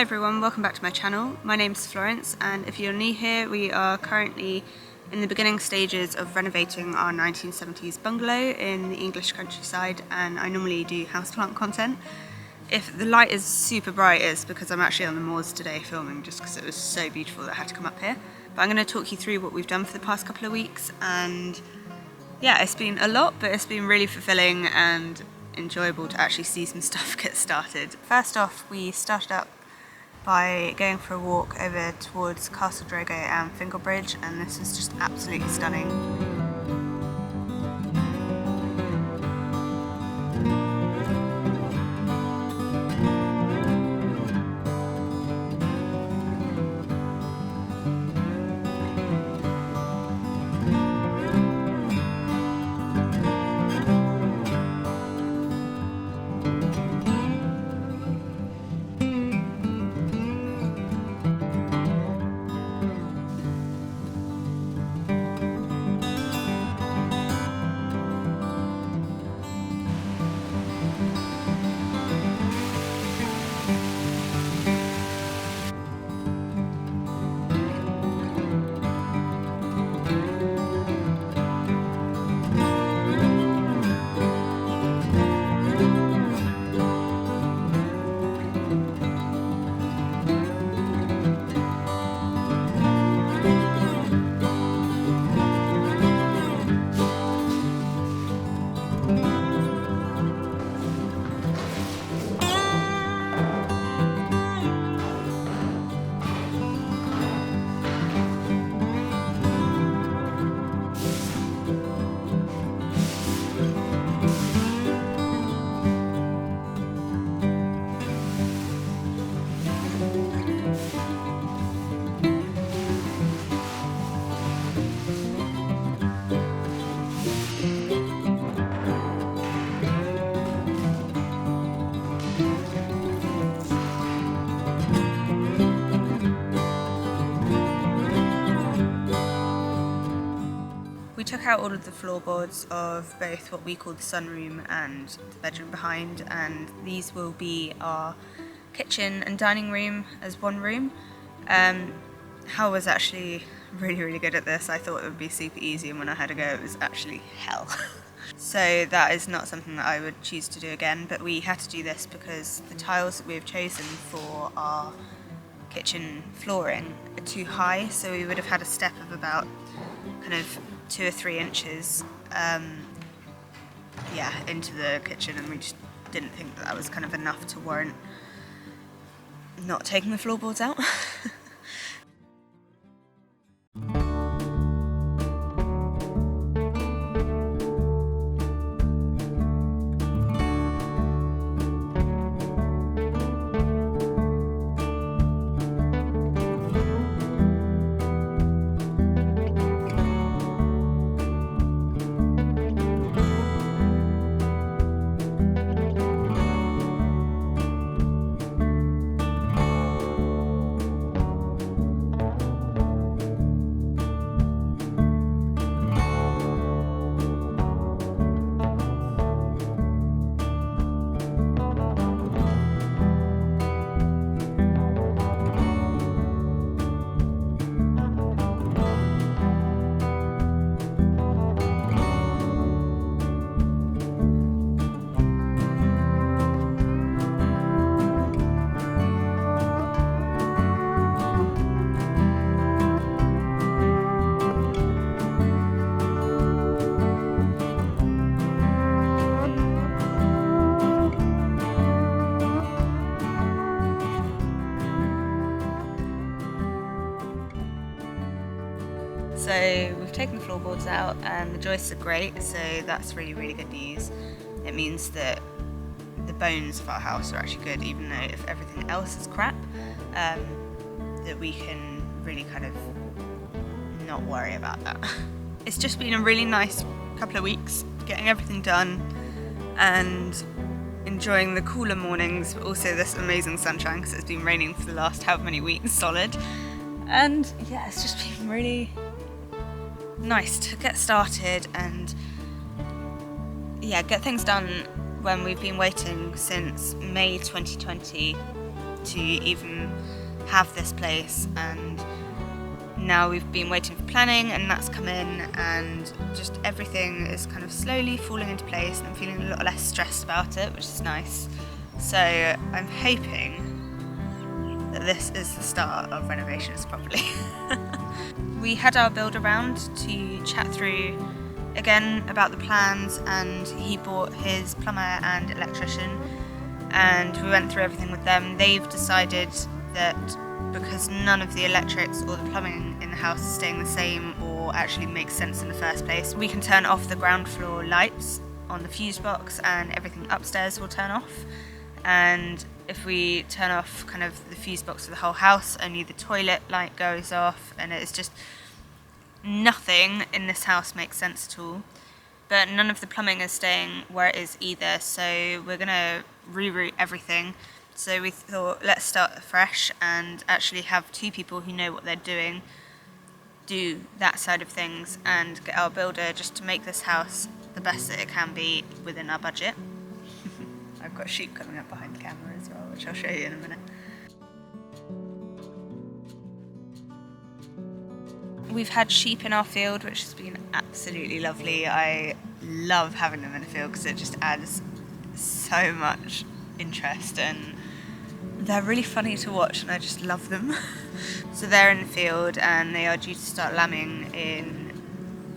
everyone, welcome back to my channel. My name's Florence, and if you're new here, we are currently in the beginning stages of renovating our 1970s bungalow in the English countryside, and I normally do houseplant content. If the light is super bright, it's because I'm actually on the moors today filming, just because it was so beautiful that I had to come up here. But I'm going to talk you through what we've done for the past couple of weeks, and yeah, it's been a lot, but it's been really fulfilling and enjoyable to actually see some stuff get started. First off, we started up by going for a walk over towards Castle Drogo and Fingle Bridge, and this is just absolutely stunning. We took out all of the floorboards of both what we call the sunroom and the bedroom behind, and these will be our kitchen and dining room as one room. Hal was actually really good at this. I thought it would be super easy, and when I had to go it was actually hell. So that is not something that I would choose to do again, but we had to do this because the tiles that we've chosen for our kitchen flooring are too high, so we would have had a step of about kind of 2 or 3 inches into the kitchen, and we just didn't think that was kind of enough to warrant not taking the floorboards out. So we've taken the floorboards out and the joists are great, so that's really good news. It means that the bones of our house are actually good, even though if everything else is crap, that we can really kind of not worry about that. It's just been a really nice couple of weeks getting everything done and enjoying the cooler mornings, but also this amazing sunshine because it's been raining for the last however many weeks solid. And yeah, it's just been really nice to get started and yeah, get things done when we've been waiting since May 2020 to even have this place, and now we've been waiting for planning and that's come in, and just everything is kind of slowly falling into place and I'm feeling a lot less stressed about it, which is nice. So I'm hoping that this is the start of renovations properly. We had our builder round to chat through again about the plans, and he brought his plumber and electrician and we went through everything with them. They've decided that because none of the electrics or the plumbing in the house is staying the same or actually makes sense in the first place, we can turn off the ground floor lights on the fuse box and everything upstairs will turn off. And if we turn off kind of the fuse box for the whole house, only the toilet light goes off, and it's just nothing in this house makes sense at all. But none of the plumbing is staying where it is either, so we're gonna reroute everything. So we thought, let's start fresh and actually have two people who know what they're doing do that side of things and get our builder just to make this house the best that it can be within our budget. I've got sheep coming up behind the camera as well, which I'll show you in a minute. We've had sheep in our field, which has been absolutely lovely. I love having them in a field because it just adds so much interest, and they're really funny to watch and I just love them. So they're in the field and they are due to start lambing in,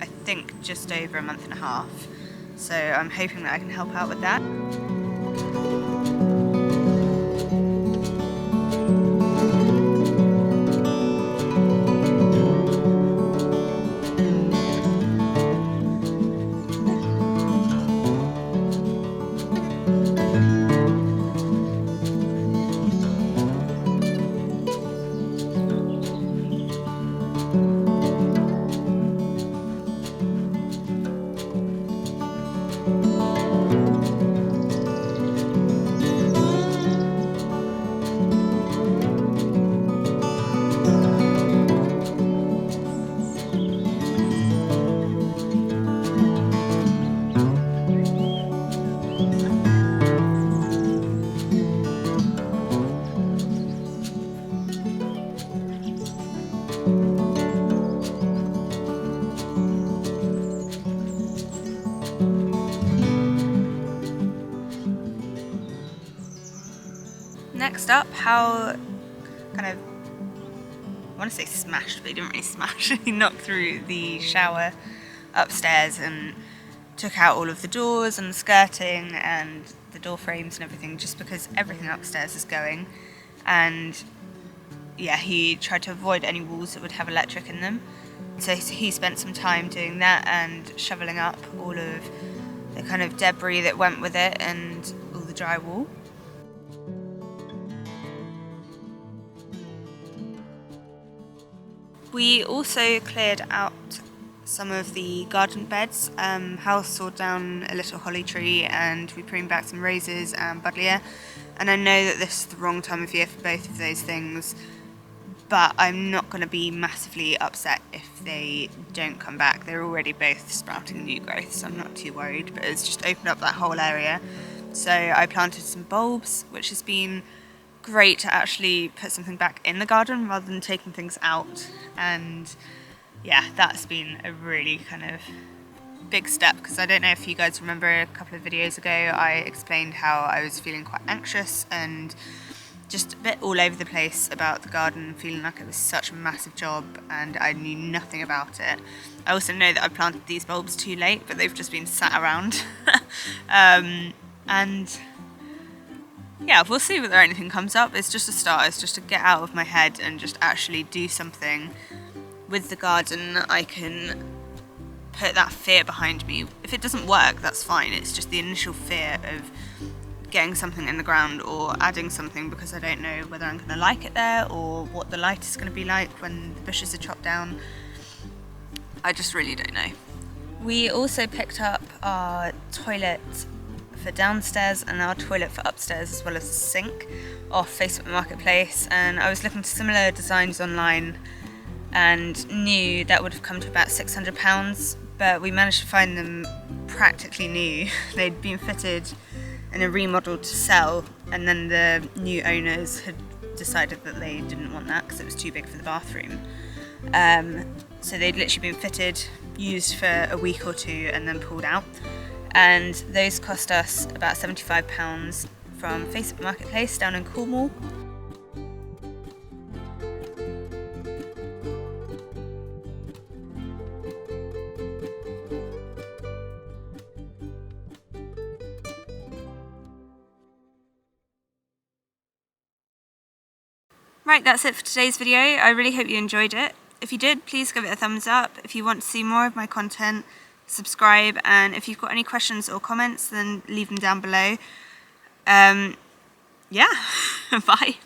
I think, just over a month and a half. So I'm hoping that I can help out with that. Next up, how kind of, I want to say smashed, but he didn't really smash. He knocked through the shower upstairs and took out all of the doors and the skirting and the door frames and everything, just because everything upstairs is going. And yeah, he tried to avoid any walls that would have electric in them. So he spent some time doing that and shoveling up all of the kind of debris that went with it and all the drywall. We also cleared out some of the garden beds. Hal sawed down a little holly tree and we pruned back some roses and buddleia. And I know that this is the wrong time of year for both of those things, but I'm not going to be massively upset if they don't come back. They're already both sprouting new growth, so I'm not too worried, but it's just opened up that whole area. So I planted some bulbs, which has been great to actually put something back in the garden rather than taking things out. And yeah, that's been a really kind of big step, because I don't know if you guys remember a couple of videos ago I explained how I was feeling quite anxious and just a bit all over the place about the garden, feeling like it was such a massive job and I knew nothing about it. I also know that I planted these bulbs too late, but they've just been sat around. And yeah, we'll see whether anything comes up. It's just a start. It's just to get out of my head and just actually do something with the garden. I can put that fear behind me. If it doesn't work, that's fine. It's just the initial fear of getting something in the ground or adding something, because I don't know whether I'm going to like it there or what the light is going to be like when the bushes are chopped down. I just really don't know. We also picked up our toilet for downstairs and our toilet for upstairs, as well as a sink, off Facebook Marketplace, and I was looking for similar designs online and knew that would have come to about £600, but we managed to find them practically new. They'd been fitted in a remodel to sell, and then the new owners had decided that they didn't want that because it was too big for the bathroom. So they'd literally been fitted, used for a week or two and then pulled out. And those cost us about £75 from Facebook Marketplace down in Cornwall. Right, that's it for today's video. I really hope you enjoyed it. If you did, please give it a thumbs up. If you want to see more of my content, subscribe, and if you've got any questions or comments, then leave them down below. Yeah, bye.